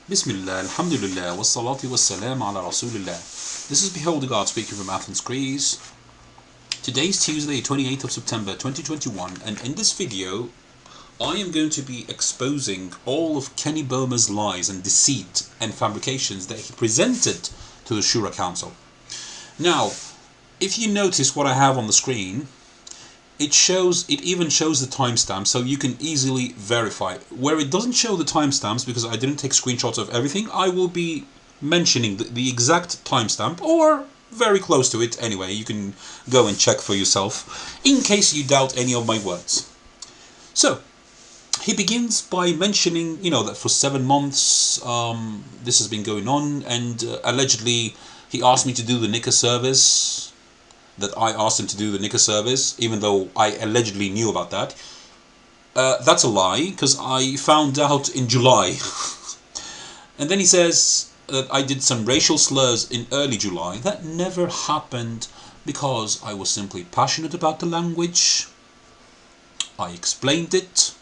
Bismillah, Alhamdulillah, wassalatu wassalam ala Rasulillah. This is Behold the God speaking from Athens, Greece. Today is Tuesday, 28th of September 2021, and in this video I am going to be exposing all of Kenny Bomer's lies and deceit and fabrications that he presented to the Shoura Council. Now, if you notice what I have on the screen, it even shows the timestamp, so you can easily verify. Where it doesn't show the timestamps, because I didn't take screenshots of everything, I will be mentioning the exact timestamp, or very close to it anyway. You can go and check for yourself, in case you doubt any of my words. So, he begins by mentioning, that for 7 months this has been going on, and allegedly he asked me to do the nikah service. That I asked him to do the nikah service, even though I allegedly knew about that. That's a lie, because I found out in July. And then he says that I did some racial slurs in early July. That never happened, because I was simply passionate about the language. I explained it.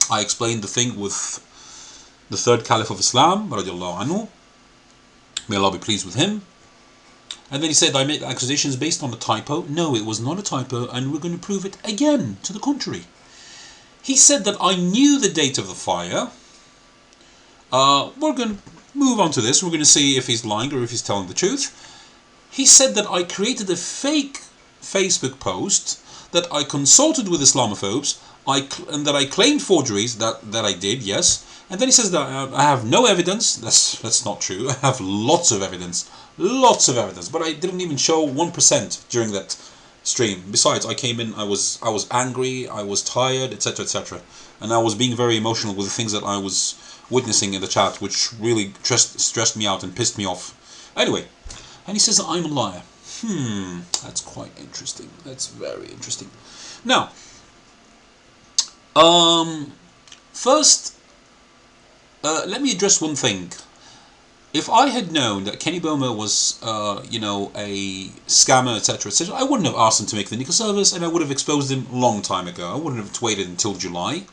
I explained the thing with the third Caliph of Islam, radiallahu anhu. May Allah be pleased with him. And then he said I made accusations based on a typo. No, it was not a typo, and we're going to prove it again, to the contrary. He said that I knew the date of the fire. We're going to move on to this. We're going to see if he's lying or if he's telling the truth. He said that I created a fake Facebook post, that I consulted with Islamophobes, and that I claimed forgeries, that I did, yes. And then he says that I have no evidence. That's not true. I have lots of evidence. Lots of evidence, but I didn't even show 1% during that stream. Besides, I came in, I was angry, I was tired, etc, etc, and I was being very emotional with the things that I was witnessing in the chat, which really stressed me out and pissed me off. Anyway, and he says that I'm a liar. That's quite interesting. That's very interesting. Now, first, let me address one thing. If I had known that Kenny Bomer was, a scammer, etc., etc., I wouldn't have asked him to make the nikah service, and I would have exposed him a long time ago. I wouldn't have waited until July,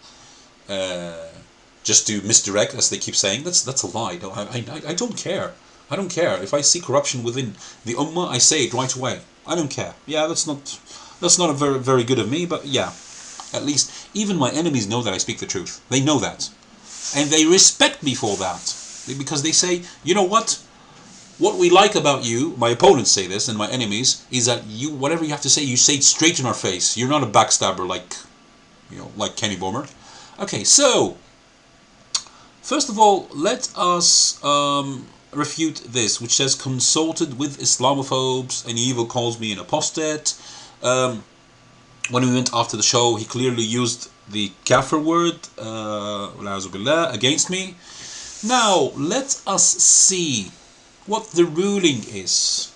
just to misdirect, as they keep saying. That's a lie. No, I don't care. I don't care. If I see corruption within the ummah, I say it right away. I don't care. Yeah, that's not a very, very good of me, but yeah, at least even my enemies know that I speak the truth. They know that, and they respect me for that. Because they say, you know what we like about you, my opponents say this, and my enemies, is that you, whatever you have to say, you say it straight in our face. You're not a backstabber like Kenny Bomer. Okay, so, first of all, let us refute this, which says, consulted with Islamophobes, and he even calls me an apostate. When we went after the show, he clearly used the kafir word, against me. Now, let us see what the ruling is.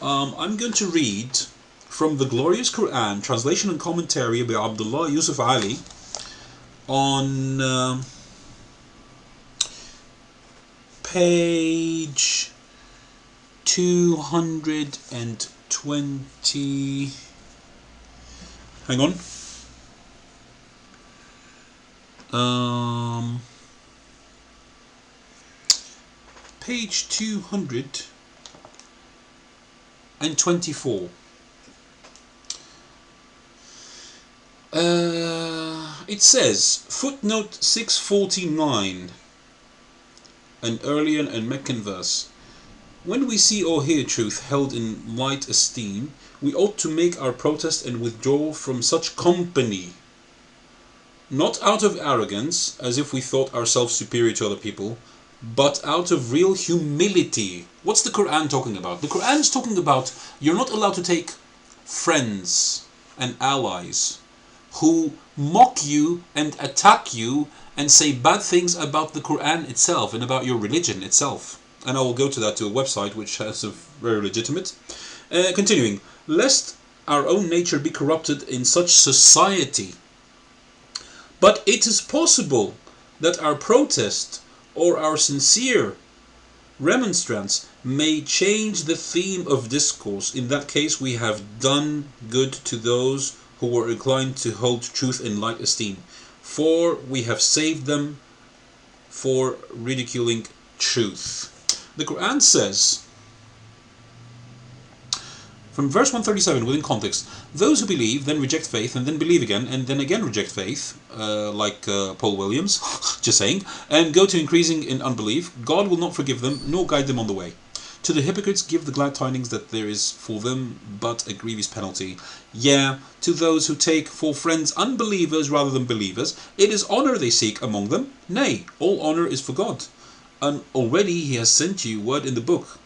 I'm going to read from the glorious Qur'an, translation and commentary by Abdullah Yusuf Ali, on page 220. Hang on. Page 224. It says, footnote 649, an earlier and Meccan verse. When we see or hear truth held in light esteem, we ought to make our protest and withdraw from such company, not out of arrogance, as if we thought ourselves superior to other people, but out of real humility. What's the Qur'an talking about? The Qur'an is talking about you're not allowed to take friends and allies who mock you and attack you and say bad things about the Qur'an itself and about your religion itself. And I will go to that, to a website which has a very legitimate. Continuing, lest our own nature be corrupted in such society. But it is possible that our protest or our sincere remonstrance may change the theme of discourse. In that case, we have done good to those who were inclined to hold truth in light esteem, for we have saved them for ridiculing truth. The Qur'an says, from verse 137, within context, those who believe, then reject faith, and then believe again, and then again reject faith, like Paul Williams, just saying, and go to increasing in unbelief, God will not forgive them, nor guide them on the way. To the hypocrites give the glad tidings that there is for them but a grievous penalty. Yeah, to those who take for friends unbelievers rather than believers, it is honour they seek among them. Nay, all honour is for God. And already he has sent you word in the book,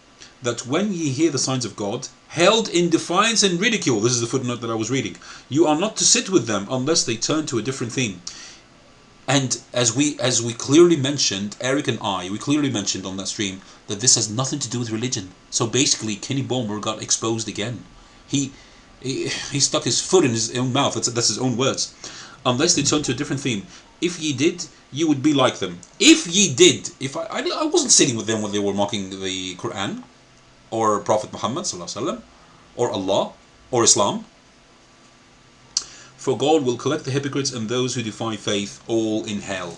that when ye hear the signs of God, held in defiance and ridicule, this is the footnote that I was reading, you are not to sit with them unless they turn to a different theme. And as we clearly mentioned, Eric and I, we clearly mentioned on that stream that this has nothing to do with religion. So basically, Kenny Bomer got exposed again. He stuck his foot in his own mouth. That's his own words. Unless they turn to a different theme. If ye did, you would be like them. If ye did, if I wasn't sitting with them when they were mocking the Qur'an, or Prophet Muhammad sallallahu alaihi wasallam, or Allah, or Islam. For God will collect the hypocrites and those who defy faith all in hell.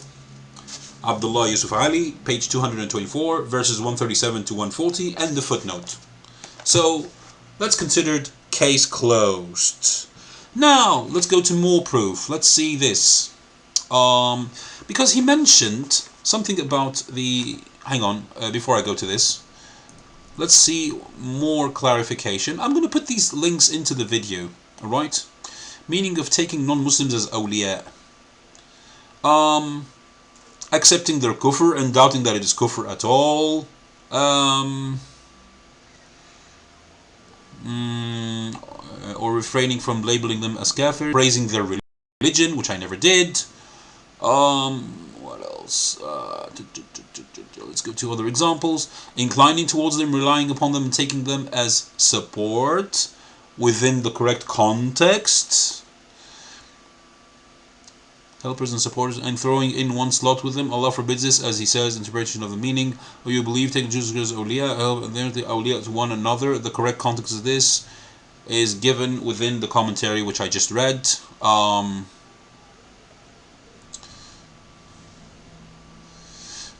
Abdullah Yusuf Ali, page 224, verses 137 to 140, and the footnote. So, that's considered case closed. Now, let's go to more proof. Let's see this. Because he mentioned something about the... Hang on, before I go to this. Let's see more clarification. I'm going to put these links into the video, alright? Meaning of taking non-Muslims as awliya. Accepting their kufr and doubting that it is kufr at all. Or refraining from labeling them as kafir. Praising their religion, which I never did. What else? Let's go to other examples. Inclining towards them, relying upon them, and taking them as support within the correct context. Helpers and supporters, and throwing in one slot with them. Allah forbids this, as he says, interpretation of the meaning. Or you believe, taking Jesus as awliya, and they're the awliya to one another. The correct context of this is given within the commentary which I just read.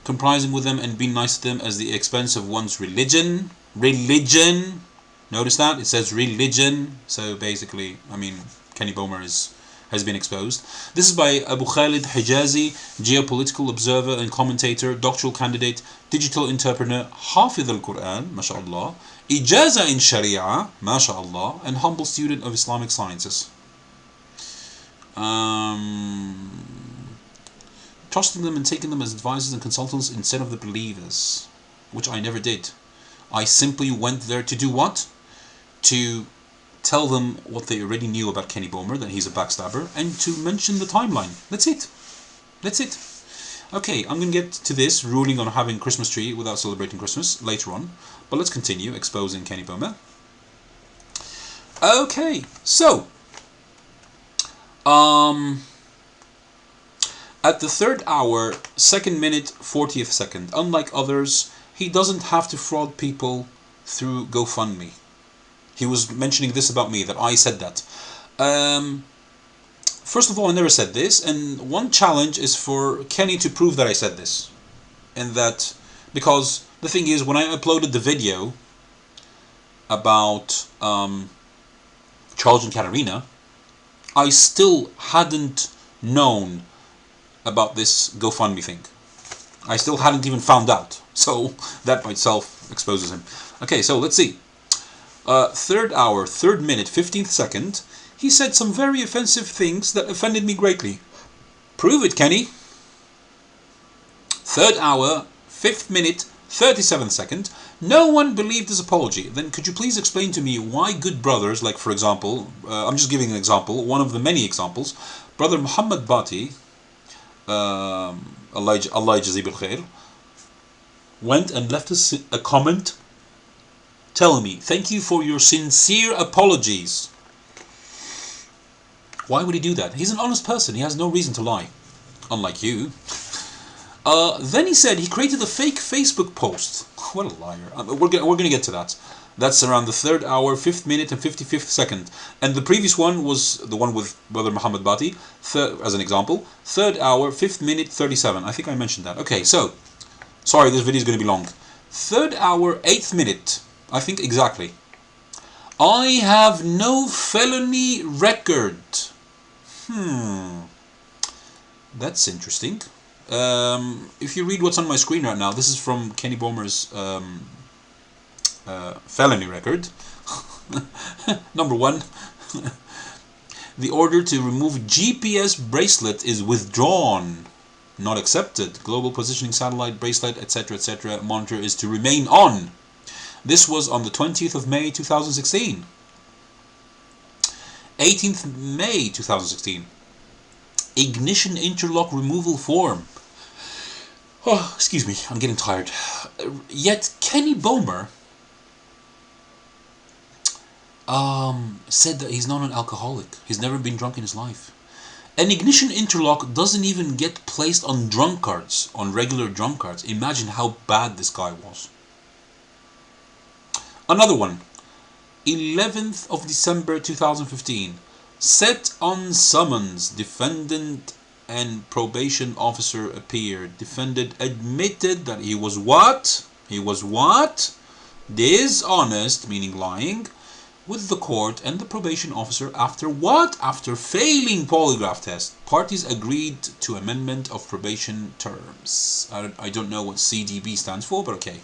Comprising with them and being nice to them as the expense of one's religion. Religion. Notice that? It says religion. So basically, I mean, Kenny Bomer has been exposed. This is by Abu Khalid Hijazi, geopolitical observer and commentator, doctoral candidate, digital interpreter, Hafiz al-Qur'an, mashallah, Ijaza in Sharia, mashallah, and humble student of Islamic sciences. Trusting them and taking them as advisors and consultants instead of the believers, which I never did. I simply went there to do what? To tell them what they already knew about Kenny Bomer, that he's a backstabber, and to mention the timeline. That's it. That's it. Okay, I'm going to get to this ruling on having Christmas tree without celebrating Christmas later on, but let's continue exposing Kenny Bomer. Okay, so at the 3rd hour, 2nd minute, 40th second, unlike others, he doesn't have to fraud people through GoFundMe. He was mentioning this about me, that I said that. First of all, I never said this, and one challenge is for Kenny to prove that I said this. And that, because the thing is, when I uploaded the video about Charles and Katarina, I still hadn't known about this GoFundMe thing. I still hadn't even found out. So that by itself exposes him. Okay, so let's see. 3rd hour, 3rd minute, 15th second, he said some very offensive things that offended me greatly. Prove it, Kenny. 3rd hour, 5th minute, 37th second, no one believed his apology. Then could you please explain to me why good brothers, like for example, I'm just giving an example, one of the many examples, Brother Muhammad Bati, Allah Jazib al-Khair, went and left us a comment telling me, thank you for your sincere apologies. Why would he do that? He's an honest person. He has no reason to lie. Unlike you. Then he said he created a fake Facebook post. What a liar. We're going to get to that. That's around the 3rd hour, 5th minute, and 55th second. And the previous one was the one with Brother Muhammad Bati, as an example. 3rd hour, 5th minute, 37. I think I mentioned that. Okay, so, sorry, this video is going to be long. 3rd hour, 8th minute. I think exactly. I have no felony record. That's interesting. If you read what's on my screen right now, this is from Kenny Bomer's felony record. Number 1. The order to remove GPS bracelet is withdrawn. Not accepted. Global positioning satellite bracelet, etc., etc. monitor is to remain on. This was on the 20th of May 2016. 18th May 2016. Ignition interlock removal form. Oh, excuse me, I'm getting tired. Yet Kenny Bomer said that he's not an alcoholic. He's never been drunk in his life. An ignition interlock doesn't even get placed on drunkards, on regular drunkards. Imagine how bad this guy was. Another one. 11th of December 2015. Set on summons. Defendant and probation officer appeared. Defendant admitted that he was what? He was what? Dishonest, meaning lying, with the court and the probation officer after what? After failing polygraph test. Parties agreed to amendment of probation terms. I don't know what CDB stands for, but okay.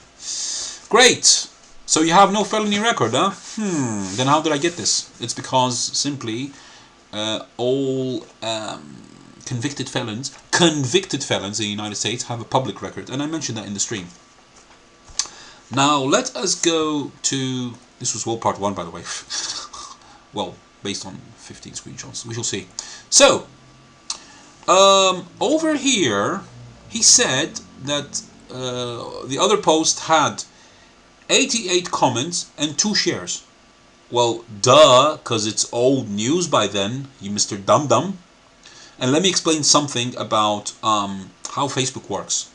Great! So you have no felony record, huh? Then how did I get this? It's because simply all convicted felons in the United States have a public record, and I mentioned that in the stream. Now let us go to... This was all part 1, by the way. Well, based on 15 screenshots. We shall see. So, over here, he said that the other post had 88 comments and 2 shares. Well, duh, because it's old news by then, you Mr. Dum Dum. And let me explain something about how Facebook works.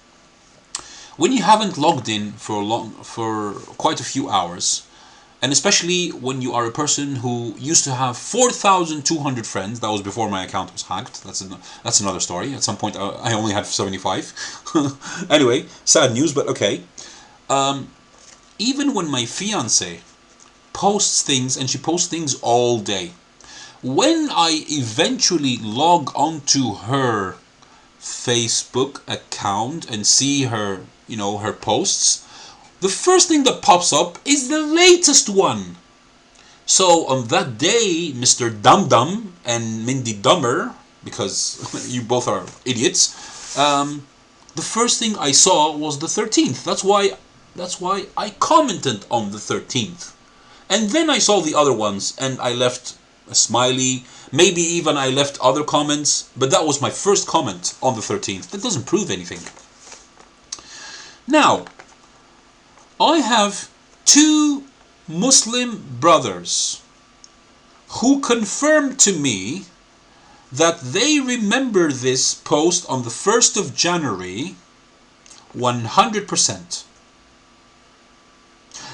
When you haven't logged in for quite a few hours, and especially when you are a person who used to have 4,200 friends, that was before my account was hacked, that's another story. At some point I only had 75. Anyway, sad news, but okay. Even when my fiance posts things, and she posts things all day, when I eventually log onto her Facebook account and see her, her posts, the first thing that pops up is the latest one. So on that day, Mr. Dum Dum and Mindy Dumber, because you both are idiots, the first thing I saw was the 13th. That's why I commented on the 13th. And then I saw the other ones, and I left a smiley. Maybe even I left other comments, but that was my first comment on the 13th. That doesn't prove anything. Now, I have 2 Muslim brothers who confirmed to me that they remember this post on the 1st of January 100%.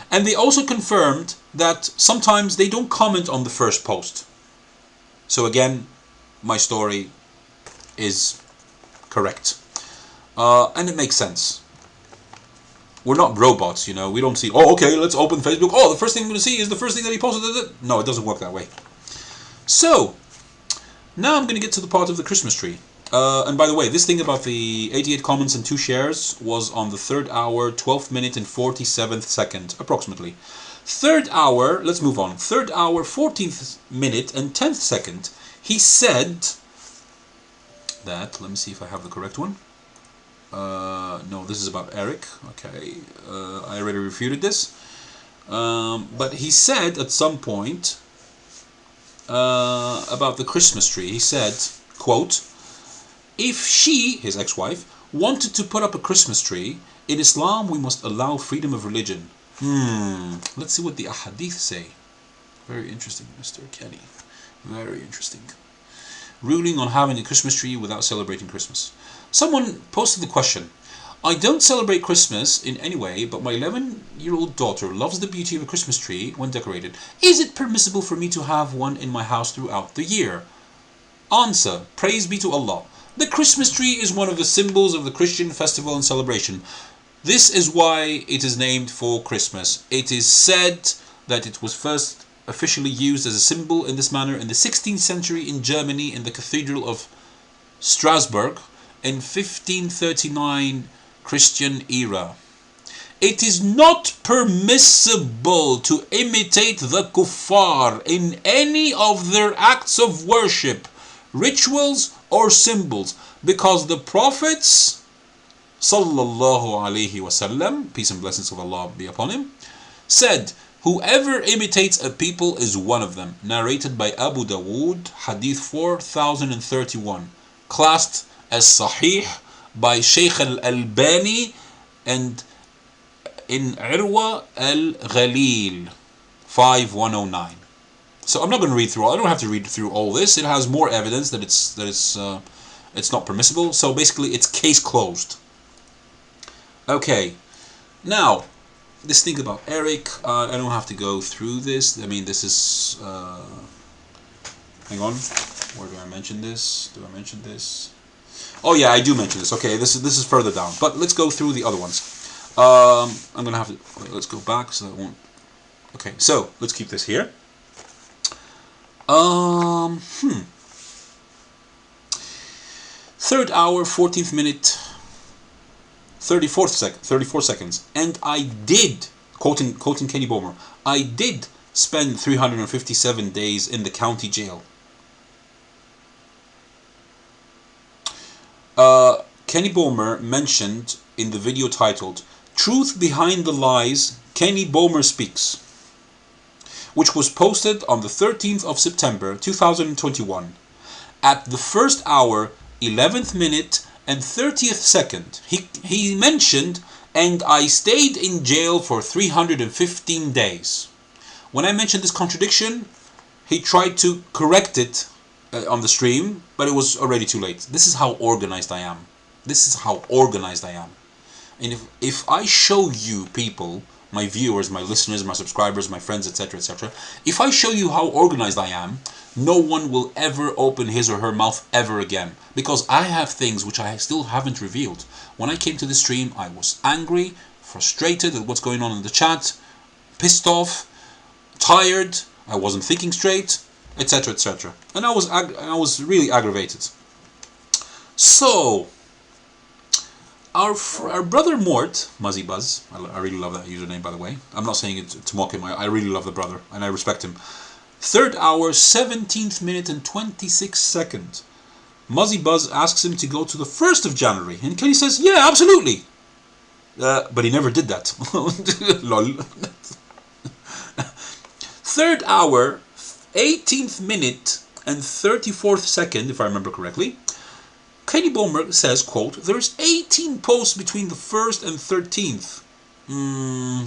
And they also confirmed that sometimes they don't comment on the first post. So again, my story is correct. And it makes sense. We're not robots, we don't see, oh, okay, let's open Facebook. Oh, the first thing I'm going to see is the first thing that he posted. No, it doesn't work that way. So, now I'm going to get to the part of the Christmas tree. And by the way, this thing about the 88 comments and 2 shares was on the 3rd hour, 12th minute and 47th second, approximately. 3rd hour, let's move on. 3rd hour, 14th minute and 10th second, he said that, let me see if I have the correct one. No, this is about Eric. Okay, I already refuted this. But he said at some point about the Christmas tree, he said, quote, if she, his ex-wife, wanted to put up a Christmas tree, in Islam we must allow freedom of religion. Let's see what the ahadith say. Very interesting, Mr. Kenny. Very interesting. Ruling on having a Christmas tree without celebrating Christmas. Someone posted the question, I don't celebrate Christmas in any way, but my 11-year-old daughter loves the beauty of a Christmas tree when decorated. Is it permissible for me to have one in my house throughout the year? Answer: praise be to Allah. The Christmas tree is one of the symbols of the Christian festival and celebration. This is why it is named for Christmas. It is said that it was first officially used as a symbol in this manner in the 16th century in Germany in the Cathedral of Strasbourg in 1539 Christian era. It is not permissible to imitate the kuffar in any of their acts of worship, rituals or symbols, because the prophets sallallahu alaihi wasallam, peace and blessings of Allah be upon him, said, whoever imitates a people is one of them. Narrated by Abu Dawood, hadith 4031, classed as sahih by Shaykh al-Albani and in Irwa al-Ghalil 5109. So I'm not going to read through all. I don't have to read through all this. It has more evidence that it's not permissible. So basically, it's case closed. Okay, now this thing about Eric. I don't have to go through this. I mean, this is. Hang on. Where do I mention this? Do I mention this? Oh yeah, I do mention this. Okay, this is further down. But let's go through the other ones. I'm gonna have to. Let's go back so that won't. Okay, so let's keep this here. Third hour, 14th minute, 34 seconds. And I did, quoting Kenny Bomer, I did spend 357 days in the county jail. Kenny Bomer mentioned in the video titled Truth Behind the Lies, Kenny Bomer Speaks, which was posted on the 13th of September 2021. At the first hour, 11th minute and 30th second, he mentioned, and I stayed in jail for 315 days. When I mentioned this contradiction, he tried to correct it on the stream, but it was already too late. This is how organized I am. This is how organized I am. And if I show you people, my viewers, my listeners, my subscribers, my friends, etc., etc., if I show you how organized I am, no one will ever open his or her mouth ever again, because I have things which I still haven't revealed. When I came to the stream, I was angry, frustrated at what's going on in the chat, pissed off, tired, I wasn't thinking straight, etc., etc., and I was really aggravated. So our brother Mort, Muzzy Buzz, I really love that username, by the way. I'm not saying it to mock him. I really love the brother and I respect him. Third hour, 17th minute and 26 second. Muzzy Buzz asks him to go to the 1st of January, and Kenny says, "Yeah, absolutely." But he never did that. Lol. Third hour, 18th minute and 34th second, if I remember correctly. Kenny Bomer says, quote, "There's 18 posts between the 1st and 13th.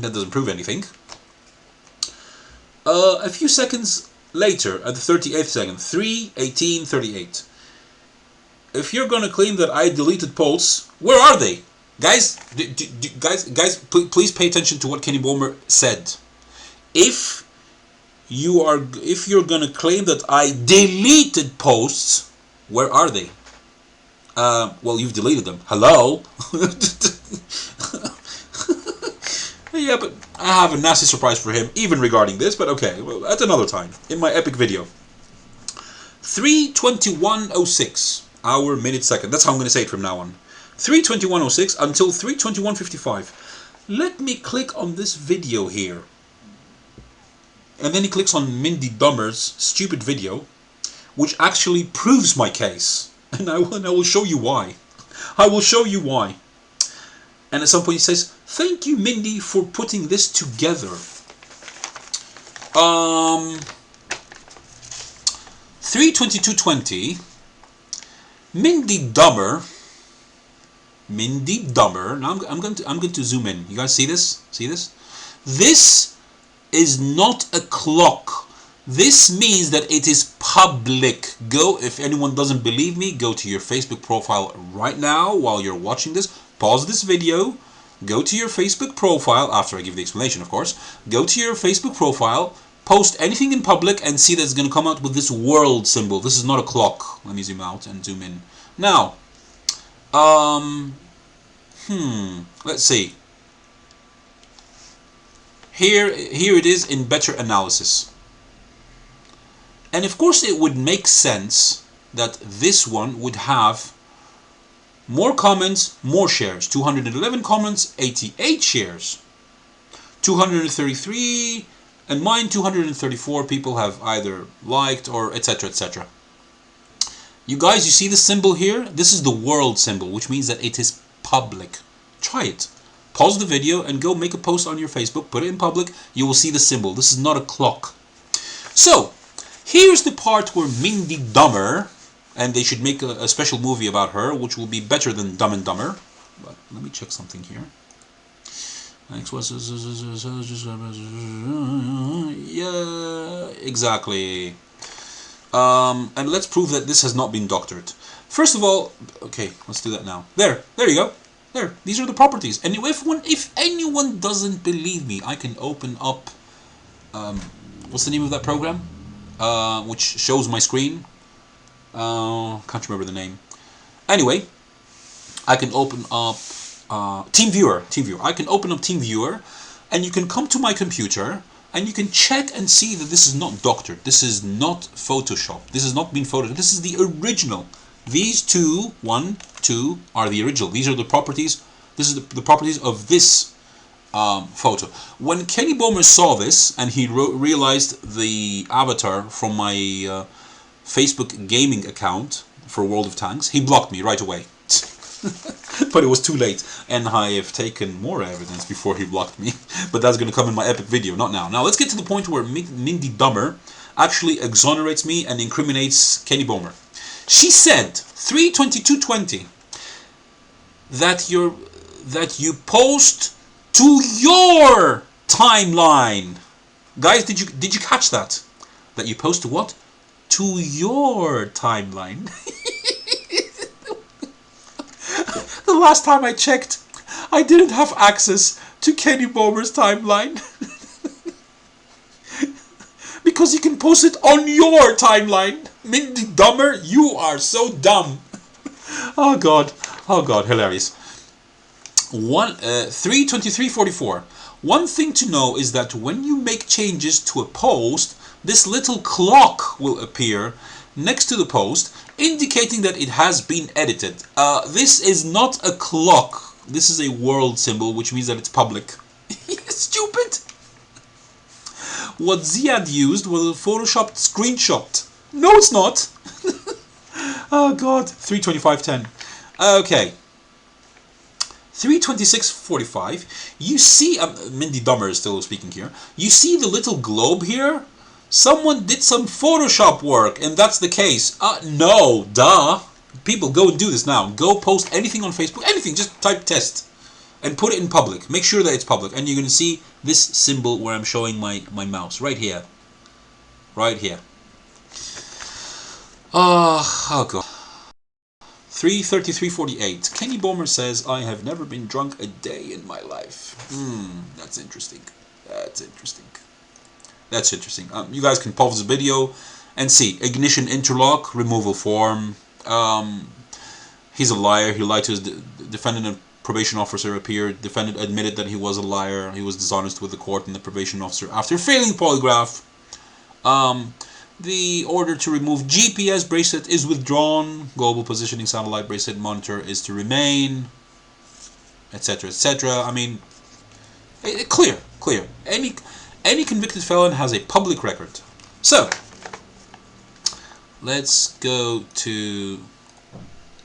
That doesn't prove anything. A few seconds later, at the 38th second, 3:18:38. If you're going to claim that I deleted posts, where are they? Guys, guys, please pay attention to what Kenny Bomer said. If you're going to claim that I deleted posts, where are they? Well, you've deleted them. Hello? Yeah, but I have a nasty surprise for him, even regarding this, but okay, well, at another time, in my epic video. 3:21:06, hour, minute, second. That's how I'm going to say it from now on. 3:21:06 until 3:21:55. Let me click on this video here. And then he clicks on Mindy Dummer's stupid video, which actually proves my case. And I will show you why. I will show you why. And at some point he says, "Thank you, Mindy, for putting this together." 3:22:20. Mindy Dummer. Now I'm going to zoom in. You guys see this? See this? This is not a clock. This means that it is public. Go, if anyone doesn't believe me, go to your Facebook profile right now while you're watching this. pause this video, go to your Facebook profile, after I give the explanation of course, go to your Facebook profile, post anything in public and see that it's going to come out with this world symbol. This is not a clock. Let me zoom out and zoom in. Now, let's see. Here it is in better analysis. And of course it would make sense that this one would have more comments, more shares. 211 comments, 88 shares. 233, and mine 234 people have either liked or etc, etc. You guys, you see the symbol here? This is the world symbol, which means that it is public. Try it. Pause the video and go make a post on your Facebook, put it in public, you will see the symbol. This is not a clock. So, here's the part where Mindy Dumber, and they should make a special movie about her, which will be better than Dumb and Dumber. But let me check something here. Yeah, exactly. And let's prove that this has not been doctored. First of all, okay, let's do that now. There you go. There, these are the properties. And if anyone doesn't believe me, I can open up, what's the name of that program? Which shows my screen. Can't remember the name. Anyway, I can open up TeamViewer. I can open up TeamViewer, and you can come to my computer, and you can check and see that this is not doctored. This is not Photoshop. This has not been photoshopped. This is the original. These two, 1, 2, are the original. These are the properties. This is the properties of this photo. When Kenny Bomer saw this and he realized the avatar from my Facebook gaming account for World of Tanks, he blocked me right away. But it was too late, and I have taken more evidence before he blocked me. But that's going to come in my epic video, not now. Now let's get to the point where Mindy Dumber actually exonerates me and incriminates Kenny Bomer. She said 3/22/20 that you post to your timeline. Guys, did you catch that? That you post to what? To your timeline. The last time I checked, I didn't have access to Kenny Bomer's timeline. Because you can post it on your timeline. Mindy Dumber, you are so dumb. Oh god, hilarious. 3/23/44. One thing to know is that when you make changes to a post, this little clock will appear next to the post, indicating that it has been edited. This is not a clock. This is a world symbol, which means that it's public. Stupid. What Ziyad used was a photoshopped screenshot. No, it's not. Oh god. 3/25/10. Okay. 3/26/45. You see, Mindy Dumber is still speaking here. You see the little globe here? Someone did some Photoshop work, and that's the case. No, duh. People, go and do this now. Go post anything on Facebook, anything, just type test. And put it in public. Make sure that it's public. And you're going to see this symbol where I'm showing my mouse. Right here. Right here. Oh god. 3/33/48. Kenny Bomer says, I have never been drunk a day in my life. That's interesting. That's interesting. That's interesting. You guys can pause the video and see. Ignition interlock, removal form. He's a liar. He lied to his defendant and probation officer appeared. Defendant admitted that he was a liar. He was dishonest with the court and the probation officer after failing polygraph. The order to remove GPS bracelet is withdrawn. Global positioning satellite bracelet monitor is to remain. Etc. etc. I mean, clear. Any convicted felon has a public record. So, let's go to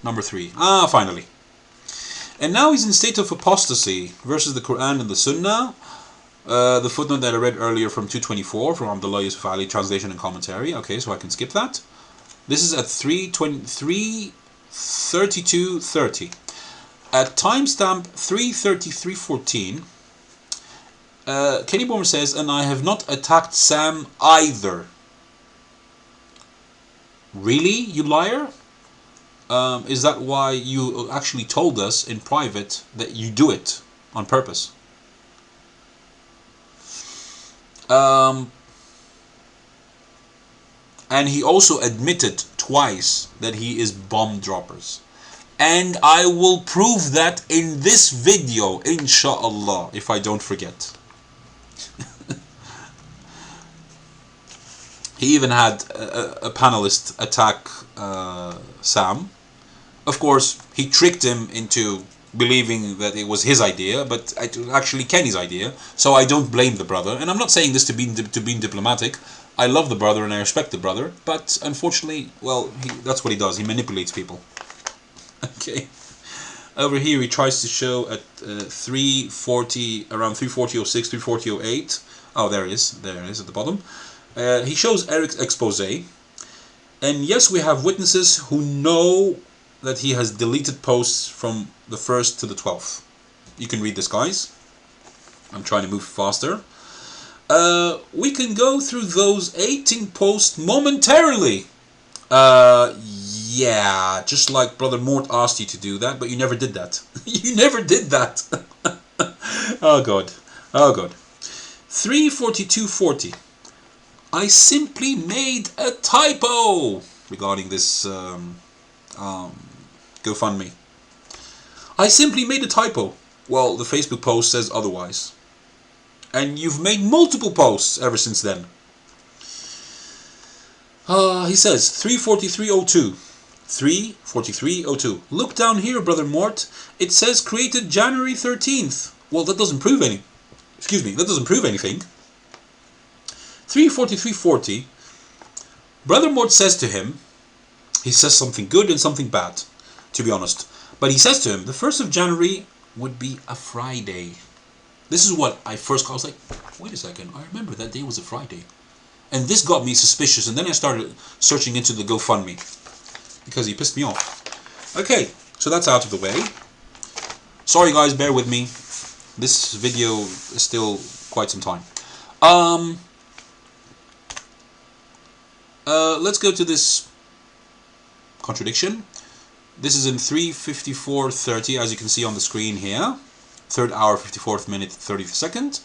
number 3. Finally. And now he's in state of apostasy versus the Qur'an and the Sunnah. The footnote that I read earlier from 224 from Abdullah Yusuf Ali, translation and commentary. Okay, so I can skip that. This is at 3:32:30. At timestamp 3:33:14, Kenny Bomer says, and I have not attacked Sam either. Really, you liar? is that why you actually told us in private that you do it on purpose? And he also admitted twice that he is bomb droppers. And I will prove that in this video, inshallah, if I don't forget. He even had a panelist attack Sam. Of course, he tricked him into believing that it was his idea, but it was actually Kenny's idea. So I don't blame the brother. And I'm not saying this to be diplomatic. I love the brother and I respect the brother, but unfortunately, well, that's what he does. He manipulates people. Okay. Over here, he tries to show at 340, around 340.06, 340.08. Oh, there it is. There it is at the bottom. He shows Eric's expose. And yes, we have witnesses who know that he has deleted posts from the 1st to the 12th. You can read this, guys. I'm trying to move faster. We can go through those 18 posts momentarily. Yeah, just like Brother Mort asked you to do that, but you never did that. You never did that. Oh God. Oh God. 342.40. I simply made a typo regarding this GoFundMe. I simply made a typo. Well, the Facebook post says otherwise. And you've made multiple posts ever since then. He says 343.02. 343.02. Look down here, Brother Mort. It says created January 13th. Well, that doesn't prove any. Excuse me, that doesn't prove anything. 343.40. Brother Mort says to him, he says something good and something bad, to be honest. But he says to him, the 1st of January would be a Friday. This is what I first called. I was like, wait a second, I remember that day was a Friday. And this got me suspicious, and then I started searching into the GoFundMe, because he pissed me off. Okay, so that's out of the way. Sorry guys, bear with me. This video is still quite some time. Let's go to this contradiction. This is in 3:54:30, as you can see on the screen here. 3rd hour, 54th minute, 30th second.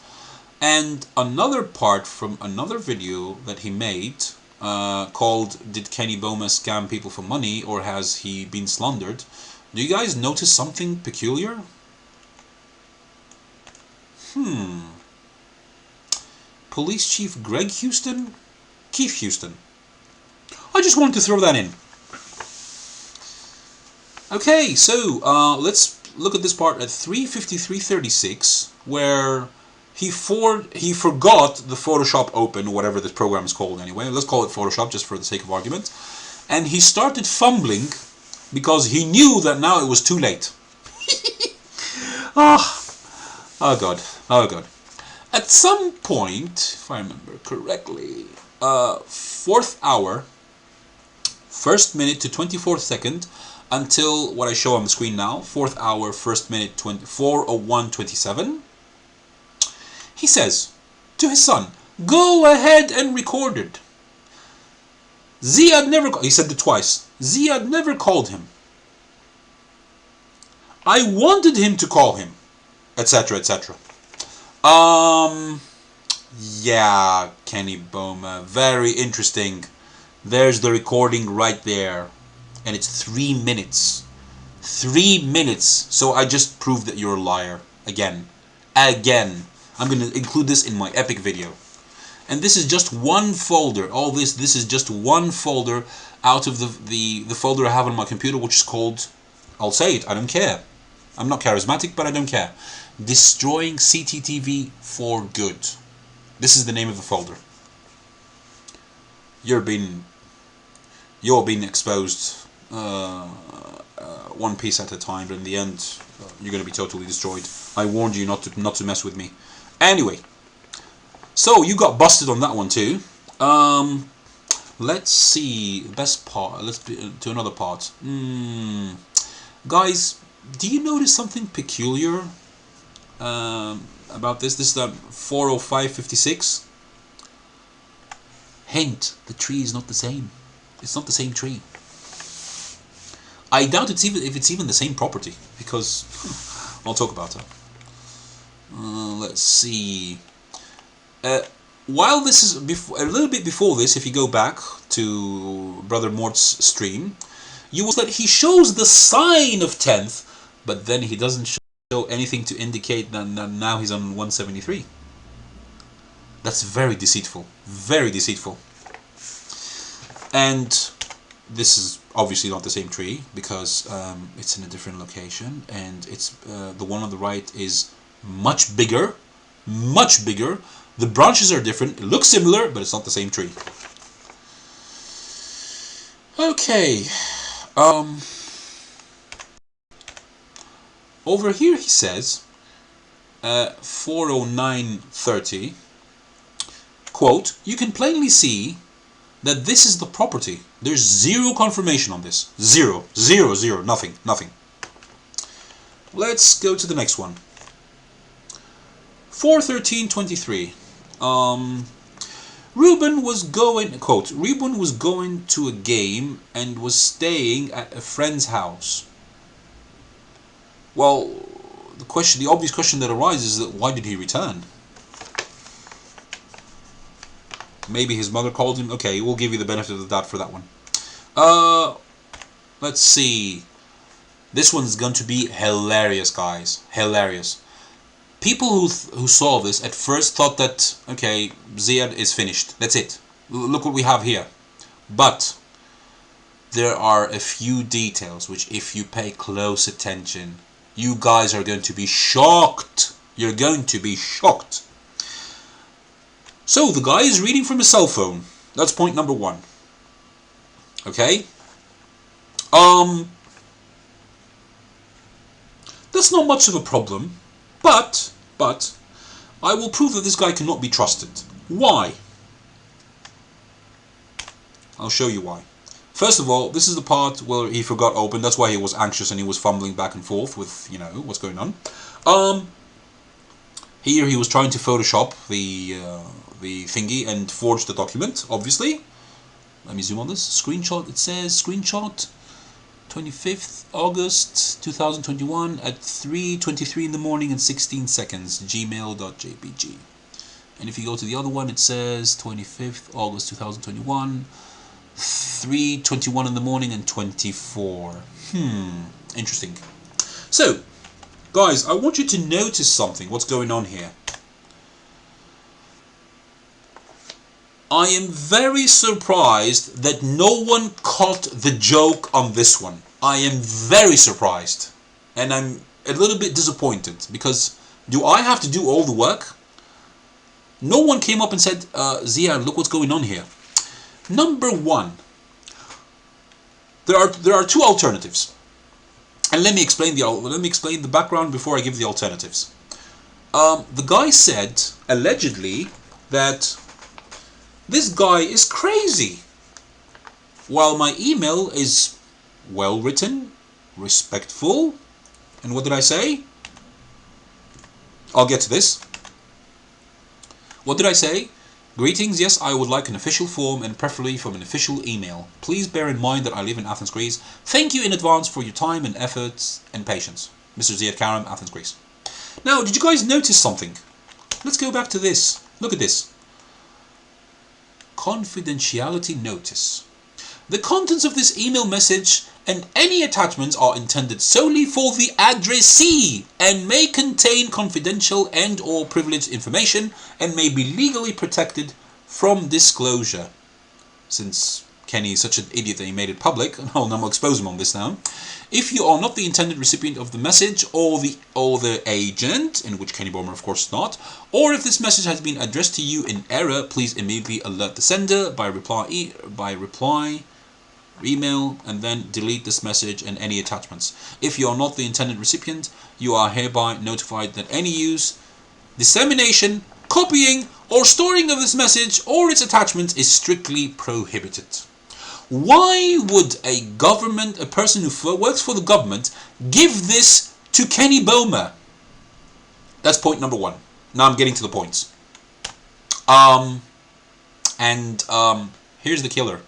And another part from another video that he made called Did Kenny Bomer Scam People for Money, or Has He Been Slandered? Do you guys notice something peculiar? Police Chief Greg Houston? Keith Houston. I just wanted to throw that in. Okay, so let's look at this part at 3:53:36, where he forgot the Photoshop open, whatever this program is called anyway. Let's call it Photoshop just for the sake of argument. And he started fumbling because he knew that now it was too late. Oh God, oh God. At some point, if I remember correctly, 4th hour, 1st minute to 24th second, until what I show on the screen now, 4th hour, 1st minute, 4:01:27. He says to his son, go ahead and record it. Ziyad never, he said it twice, Ziyad never called him. I wanted him to call him, etc., etc. Yeah, Kenny Bomer, very interesting. There's the recording right there. And it's 3 minutes. 3 minutes. So I just proved that you're a liar. Again. Again. I'm going to include this in my epic video. And this is just one folder. All this is just one folder out of the folder I have on my computer, which is called, I'll say it, I don't care. I'm not charismatic, but I don't care. Destroying CTTV for Good. This is the name of the folder. You're being exposed one piece at a time, but in the end you're going to be totally destroyed. I warned you not to mess with me. Anyway, so you got busted on that one too. Let's see, best part. Let's to another part. Guys, do you notice something peculiar about this? This is the 4:05:56. Hint: the tree is not the same. It's not the same tree. I doubt if it's even the same property, because I'll talk about that. Let's see. While this is a little bit before this, if you go back to Brother Mort's stream, you will see that he shows the sign of 10th, but then he doesn't show anything to indicate that now he's on 173. That's very deceitful. Very deceitful. And this is obviously not the same tree, because it's in a different location, and it's the one on the right is much bigger. Much bigger. The branches are different. It looks similar, but it's not the same tree. Okay. Over here he says 40930, quote, you can plainly see that this is the property. There's zero confirmation on this. Zero, nothing. Let's go to the next one. 41323. Reuben was going, quote, Reuben was going to a game and was staying at a friend's house. Well, the obvious question that arises is that why did he return? Maybe his mother called him. Okay, we'll give you the benefit of the doubt for that one. Let's see. This one's going to be hilarious, guys. Hilarious. People who saw this at first thought that, okay, Ziyad is finished. That's it. Look what we have here. But there are a few details which, if you pay close attention, you guys are going to be shocked. You're going to be shocked. So the guy is reading from a cell phone. That's point number one. Okay? That's not much of a problem. But I will prove that this guy cannot be trusted. Why? I'll show you why. First of all, this is the part where he forgot open. That's why he was anxious and he was fumbling back and forth with, you know, what's going on. Here he was trying to Photoshop the thingy and forge the document, obviously. Let me zoom on this. Screenshot, it says screenshot 25th August 2021 at 3:23 in the morning and 16 seconds, gmail.jpg. And if you go to the other one, it says 25th August 2021, 3:21 in the morning and 24. Interesting. So, guys, I want you to notice something, what's going on here. I am very surprised that no one caught the joke on this one. I am very surprised. And I'm a little bit disappointed, because do I have to do all the work? No one came up and said, Ziyad, look what's going on here. Number one, there are two alternatives. And let me explain the background before I give the alternatives. The guy said, allegedly, that this guy is crazy, while my email is well written, respectful, and what did I say? I'll get to this. What did I say? Greetings, yes, I would like an official form and preferably from an official email. Please bear in mind that I live in Athens, Greece. Thank you in advance for your time and efforts and patience. Mr. Ziyad Karam, Athens, Greece. Now, did you guys notice something? Let's go back to this. Look at this. Confidentiality notice. The contents of this email message and any attachments are intended solely for the addressee and may contain confidential and or privileged information and may be legally protected from disclosure. Since Kenny is such an idiot that he made it public, and I'll expose him on this now. If you are not the intended recipient of the message or the agent, in which Kenny Bomer of course is not, or if this message has been addressed to you in error, please immediately alert the sender by reply email, and then delete this message and any attachments. If you are not the intended recipient, you are hereby notified that any use, dissemination, copying, or storing of this message or its attachments is strictly prohibited. Why would a person who works for the government, give this to Kenny Bomer? That's point number one. Now I'm getting to the points. Here's the killer.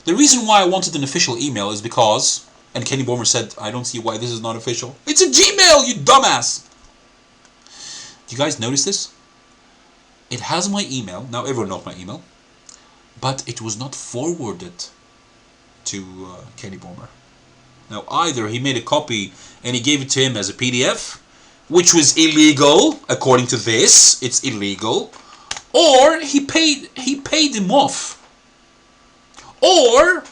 The reason why I wanted an official email is because And Kenny Bomer said, I don't see why this is not official. It's a Gmail, you dumbass! Do you guys notice this? It has my email. Now everyone knows my email. But it was not forwarded to Kenny Bomer. Now either he made a copy and he gave it to him as a PDF, which was illegal, according to this. It's illegal. Or he paid him off. Or,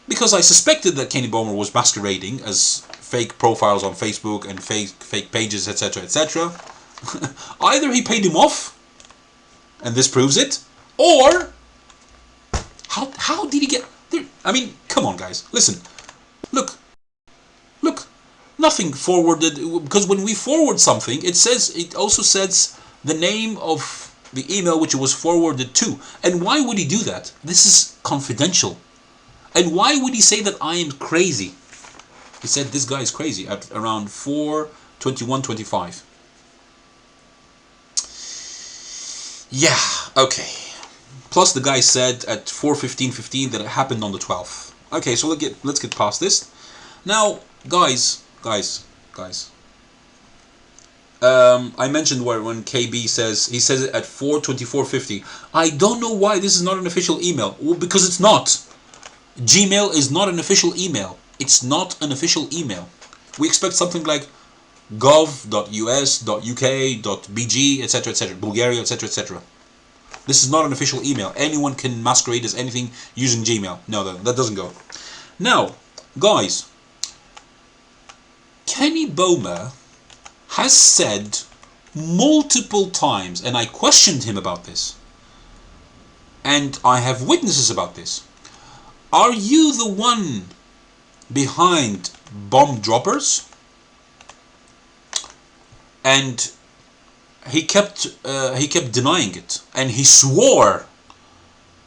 because I suspected that Kenny Bomer was masquerading as fake profiles on Facebook and fake pages, etc., etc. Either he paid him off, and this proves it, or how did he get there? I mean, come on, guys, listen, look, nothing forwarded, because when we forward something, it also says the name of the email which it was forwarded to. And why would he do that? This is confidential. And why would he say that I am crazy? He said this guy is crazy at around 4:21:25. Yeah, okay. Plus the guy said at 4:15:15 that it happened on the 12th. Okay, so let's get past this. Now, guys. I mentioned when KB says, he says it at 4:24:50. I don't know why this is not an official email. Well, because it's not. Gmail is not an official email. It's not an official email. We expect something like gov.us.uk.bg, etc., etc., Bulgaria, etc., etc. This is not an official email. Anyone can masquerade as anything using Gmail. No, that doesn't go. Now, guys, Kenny Bomer has said multiple times, and I questioned him about this, and I have witnesses about this. Are you the one behind bomb droppers? And he kept denying it, and he swore.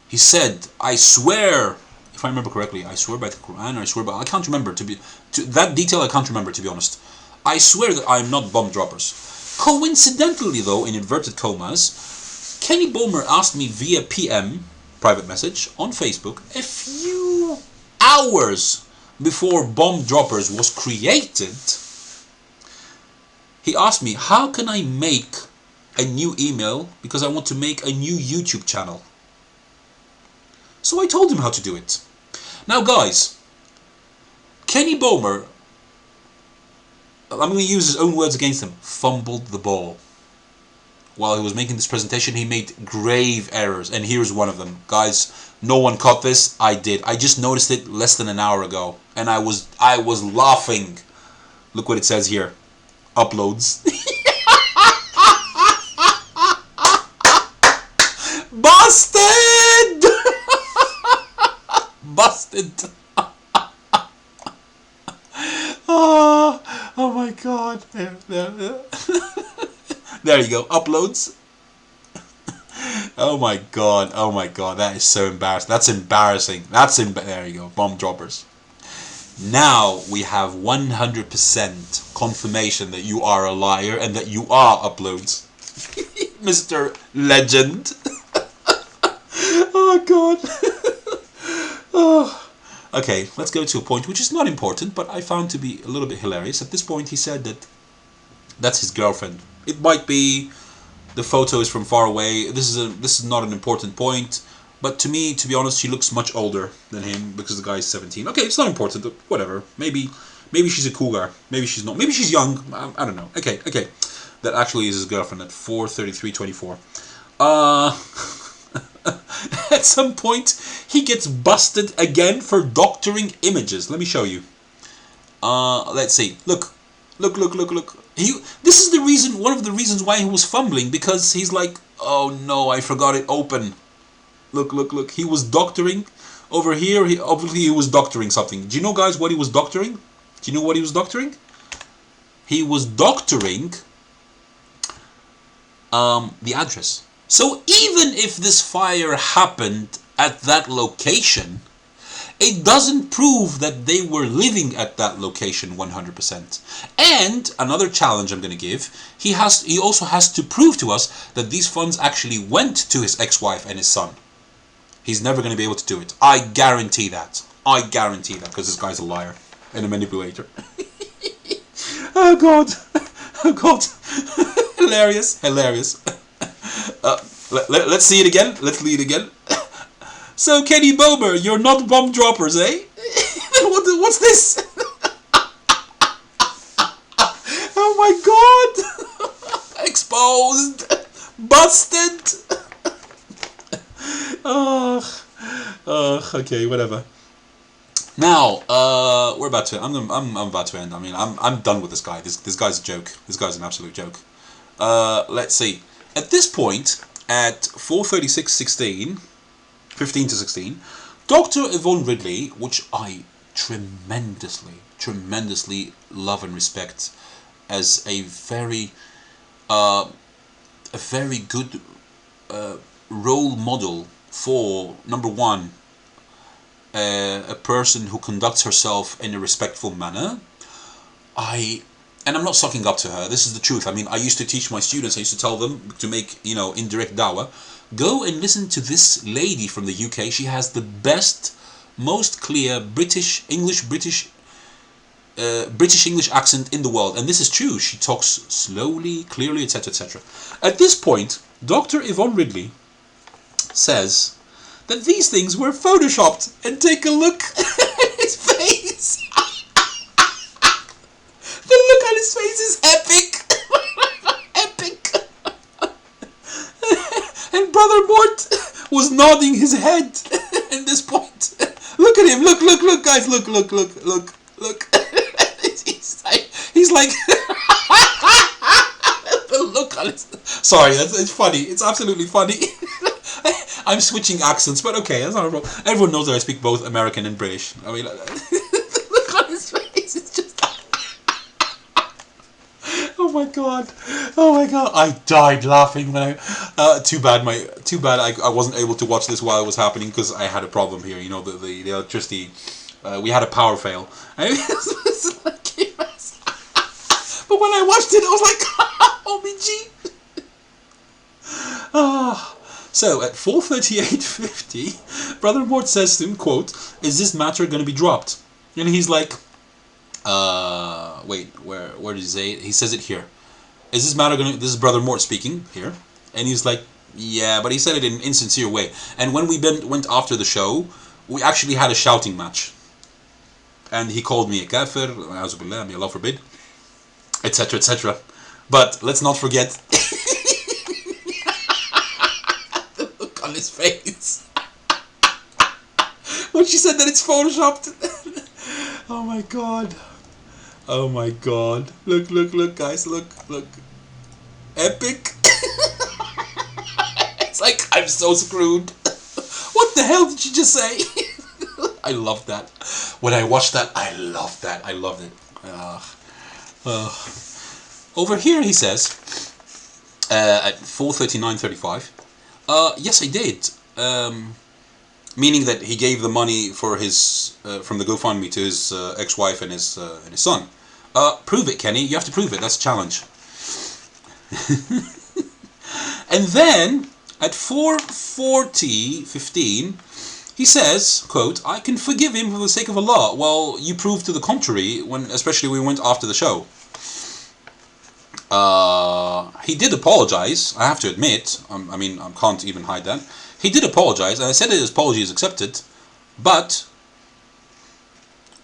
He said, "I swear." If I remember correctly, I swear by the Qur'an, or I swear by, I can't remember, that detail I can't remember, to be honest. I swear that I'm not bomb droppers. Coincidentally though, in inverted commas, Kenny Bomer asked me via PM, private message, on Facebook, a few hours before bomb droppers was created. He asked me, how can I make a new email, because I want to make a new YouTube channel. So I told him how to do it. Now guys, Kenny Bomer, I'm going to use his own words against him, fumbled the ball. While he was making this presentation, he made grave errors, and here's one of them. Guys, no one caught this. I did. I just noticed it less than an hour ago, and I was laughing. Look what it says here. Uploads. Busted! Busted. Oh my god. There. There you go. Uploads. Oh my god. That is so embarrassing. That's embarrassing. There you go. Bomb droppers. Now we have 100% confirmation that you are a liar and that you are uploads. Mr. Legend. Oh god. Oh. Okay, let's go to a point which is not important, but I found to be a little bit hilarious. At this point he said that that's his girlfriend. It might be the photo is from far away. This is not an important point, but to me, to be honest, she looks much older than him because the guy is 17. Okay, it's not important, but whatever. Maybe she's a cougar. Maybe she's not. Maybe she's young. I don't know. Okay. That actually is his girlfriend at 4:33:24. At some point, he gets busted again for doctoring images. Let me show you. Let's see. Look. This is the reason. One of the reasons why he was fumbling, because he's like, oh no, I forgot it open. Look. He was doctoring over here. Obviously he was doctoring something. Do you know, guys, what he was doctoring? Do you know what he was doctoring? He was doctoring the address. So even if this fire happened at that location, it doesn't prove that they were living at that location 100%. And another challenge I'm going to give, he also has to prove to us that these funds actually went to his ex-wife and his son. He's never going to be able to do it. I guarantee that. I guarantee that, because this guy's a liar and a manipulator. Oh God, oh God, hilarious, hilarious. Let's see it again. Let's see it again. So Kenny Bomer, you're not bomb droppers, eh? What's this? Oh my God! Exposed, busted. Okay, whatever. Now, we're about to. I'm about to end. I mean, I'm done with this guy. This guy's a joke. This guy's an absolute joke. Let's see. At this point, at 4:36:16, 15 to 16, Dr. Yvonne Ridley, which I tremendously love and respect as a very good role model for, number one, a person who conducts herself in a respectful manner. And I'm not sucking up to her, this is the truth. I mean, I used to teach my students, I used to tell them to make, indirect dawah. Go and listen to this lady from the UK. She has the best, most clear British English accent in the world. And this is true. She talks slowly, clearly, etc., etc. At this point, Dr. Yvonne Ridley says that these things were photoshopped. And take a look at his face. The look on his face is epic. Epic. And Brother Mort was nodding his head at this point. Look at him. Look, guys. Look. He's like the look on his... Sorry, it's funny. It's absolutely funny. I'm switching accents, but okay, that's not a problem. Everyone knows that I speak both American and British. I mean, the look on his face is just... Oh my god! I died laughing when I. Too bad I wasn't able to watch this while it was happening, because I had a problem here. The electricity. We had a power fail. But when I watched it, I was like, OMG. So at 4:38:50, Brother Mort says to him, quote, "Is this matter going to be dropped?" And he's like, wait, where did he say it? He says it here. Is this matter gonna... This is Brother Mort speaking here. And he's like, yeah, but he said it in an insincere way. And when we went after the show, we actually had a shouting match. And he called me a kafir, may Allah forbid, etc., etc. But let's not forget the look on his face when she said that it's photoshopped. Oh my god. Oh my god. Look, guys. Look. Epic. It's like, I'm so screwed. What the hell did you just say? I loved that. When I watched that, I loved that. I loved it. Over here, he says, at 4:39:35, yes, I did. Meaning that he gave the money for his from the GoFundMe to his ex-wife and his son. Prove it, Kenny. You have to prove it. That's a challenge. And then at 4:40:15, he says, quote, "I can forgive him for the sake of Allah." Well, you proved to the contrary especially when we went after the show. He did apologize. I have to admit. I can't even hide that. He did apologize, and I said that his apology is accepted, but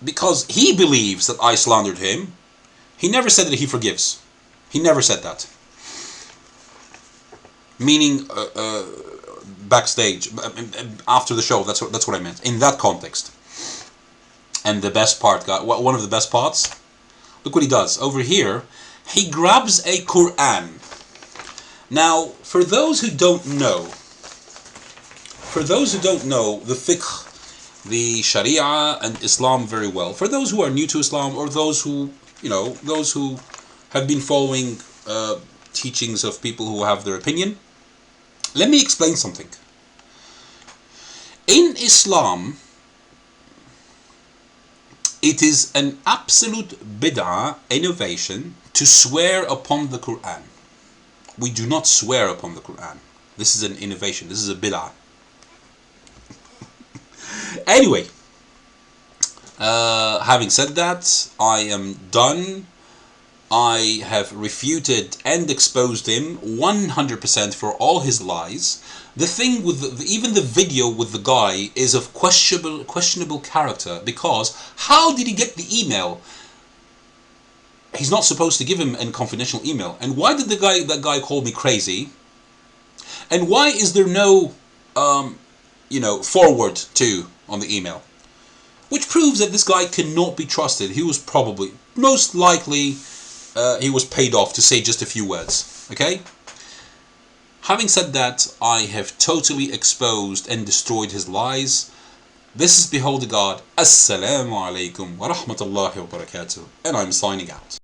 because he believes that I slandered him, he never said that he forgives. He never said that. Meaning, backstage, after the show, that's what I meant, in that context. And the best part, one of the best parts, look what he does. Over here, he grabs a Qur'an. Now, for those who don't know the fiqh, the Sharia and Islam very well, for those who are new to Islam, or those who have been following teachings of people who have their opinion, let me explain something. In Islam, it is an absolute bid'ah, innovation, to swear upon the Qur'an. We do not swear upon the Qur'an. This is an innovation. This is a bid'ah. Anyway, Having said that, I am done. I have refuted and exposed him 100% for all his lies. The thing with even the video with the guy is of questionable character, because how did he get the email? He's not supposed to give him a confidential email. And why did that guy call me crazy? And why is there no forward to on the email? Which proves that this guy cannot be trusted. He was probably, most likely, he was paid off to say just a few words. Okay? Having said that, I have totally exposed and destroyed his lies. This is Behold the God. Assalamu alaikum wa rahmatullahi wa barakatuh. And I'm signing out.